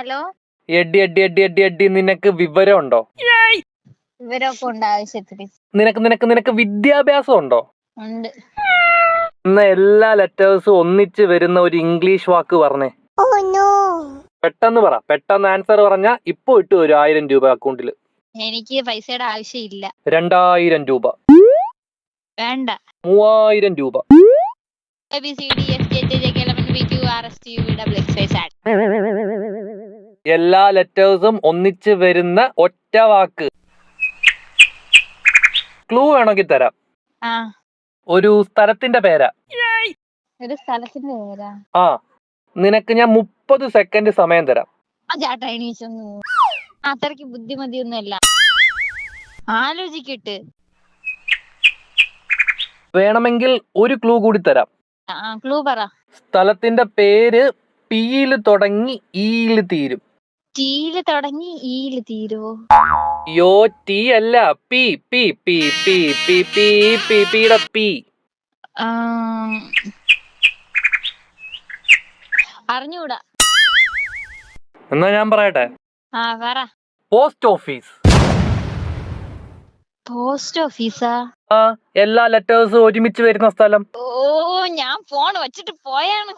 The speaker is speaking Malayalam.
ഹലോ. എഡി എഡി എഡി എഡി എഡി നിനക്ക് വിവരമുണ്ടോ? വിവരമൊക്കെ ഉണ്ട് ആവശ്യത്തിന്. നിനക്ക് നിനക്ക് നിനക്ക് വിദ്യാഭ്യാസം ഉണ്ടോ? ഉണ്ട്. ഇന്ന് എല്ലാ ലെറ്റേഴ്സും ഒന്നിച്ച് വരുന്ന ഒരു ഇംഗ്ലീഷ് വാക്ക് പറഞ്ഞേ. പെട്ടെന്ന് പറ. പെട്ടെന്ന് ആൻസർ പറഞ്ഞാ ഇപ്പൊ ഇട്ടു ഒരു 1000 രൂപ അക്കൗണ്ടില്. എനിക്ക് പൈസയുടെ ആവശ്യമില്ല. 2000 രൂപ. വേണ്ട. 3000 രൂപ. എല്ലാ ലെറ്റേഴ്സും ഒന്നിച്ച് വരുന്ന ഒറ്റ വാക്ക്. ക്ലൂ വേണമെങ്കിൽ തരാം. ഒരു സ്ഥലത്തിന്റെ പേരാ. ഒരു സ്ഥലത്തിന്റെ പേരാ? ആ, നിനക്ക് ഞാൻ 30 സെക്കൻഡ് സമയം തരാം. ചേട്ടാ എണീച്ചൊന്നു. അത്രയ്ക്ക് ബുദ്ധിമതിയൊന്നുമല്ല, ആലോചിക്കട്ടെ. വേണമെങ്കിൽ ഒരു ക്ലൂ കൂടി തരാം. ക്ലൂ പറ. സ്ഥലത്തിന്റെ പേര് പീയില് തുടങ്ങി ഈയില് തീരും. ടീയില് തുടങ്ങി ഈയില് തീരുവോ? യോ ടീ അല്ല, P P P P P P P പിയുടെ പി. അറിഞ്ഞൂടാ. എന്നാ ഞാൻ പറയട്ടെ. പറ. Post office. പോസ്റ്റ് ഓഫീസാ? എല്ലാ ലെറ്റേഴ്സും ഒരുമിച്ച് വരുന്ന സ്ഥലം. ഞാൻ ഫോൺ വെച്ചിട്ട് പോയാണ്.